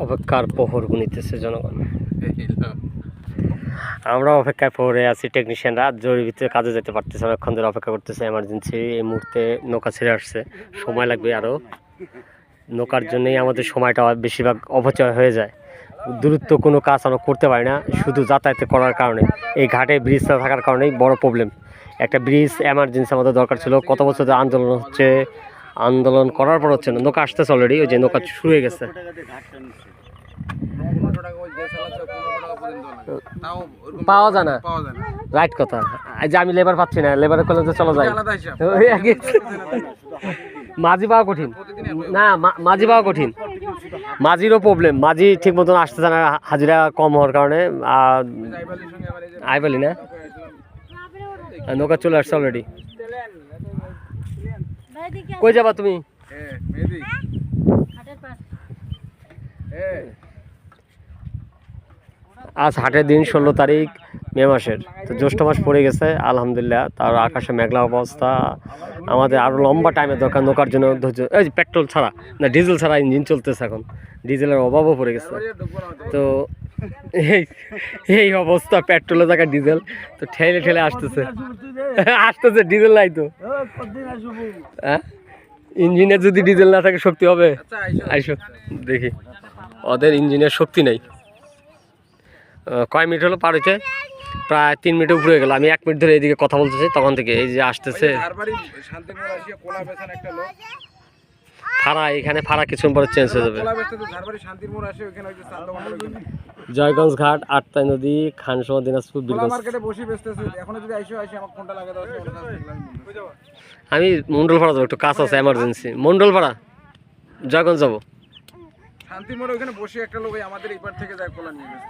অপেক্ষার প্রহর গুনিতেছে জনগণ। আমরা অপেক্ষায় প্রহরে আছি, টেকনিশিয়ানরা জরুরি ভিত্তিতে কাজে যেতে পারতেছে, অনেকক্ষণ ধরে অপেক্ষা করতেছে। এমার্জেন্সি এই মুহূর্তে নৌকা ছেড়ে আসছে, সময় লাগবে আরও। নৌকার জন্যই আমাদের সময়টা বেশিরভাগ অপচয় হয়ে যায়। দূরত্ব কোনো কাজ আমরা করতে পারি না শুধু যাতায়াত করার কারণে। এই ঘাটে ব্রিজটা থাকার কারণেই বড় প্রবলেম। একটা ব্রিজ এমার্জেন্সি আমাদের দরকার ছিল। কত বছর ধরে আন্দোলন হচ্ছে, আন্দোলন করার পর হচ্ছে না। নৌকা আসতেছে অলরেডি, ওই যে নৌকা শুরু হয়ে গেছে। পাওয়া যায় না, রাইট কথা। এই যে আমি লেবার পাচ্ছি না, লেবারের কলেজে চলে যাই, মাঝি পাওয়া কঠিন। না, মাঝি পাওয়া কঠিন, মাঝিরও প্রবলেম। মাঝি ঠিক মতন আসতেছে না, হাজিরা কম হওয়ার কারণে। আইবালি না, নৌকা চলে আসছে অলরেডি। কই যাবা তুমি? আজ হাটের দিন, 16 তারিখ মে মাসের। তো জ্যৈষ্ঠ মাস পড়ে গেছে আলহামদুলিল্লাহ। তার আকাশে মেঘলা অবস্থা। আমাদের আরও লম্বা টাইমের দরকার নৌকার জন্য। ধৈর্য, এই যে পেট্রোল ছাড়া না, ডিজেল ছাড়া ইঞ্জিন চলতেছে এখন, ডিজেলের অভাবও পড়ে গেছে। তো এই অবস্থা, পেট্রোলের জায়গায় ডিজেল, তো ঠেলে ঠেলে আসতেছে আসতেছে ডিজেল নাই তো। হ্যাঁ, ইঞ্জিনের যদি ডিজেল না থাকে শক্তি হবে? আইসো দেখি, ওদের ইঞ্জিনের শক্তি নেই। কয় মিনিট হলো পার হইতে? প্রায় 3 মিনিটের উপরে হয়ে গেল। আমি 1 মিনিট ধরে এইদিকে কথা বলতেছি, তখন থেকে এই যে আসতেছে ফাড়া। এখানে ফাড়া কিছুক্ষণ পরে চেঞ্জ হয়ে যাবে। জয়গঞ্জ ঘাট, আটতাই নদী, খানসমা, দিনাজপুর, বীরগঞ্জ। আমি মন্ডলপাড়া যাবো, একটু কাজ আছে এমার্জেন্সি। মন্ডলপাড়া, জয়গঞ্জ যাবো। শান্তির মোড়ে ওখানে বসে একটা লোক আমাদের এই পার থেকে যায়, কোলা নিয়ে গেছে।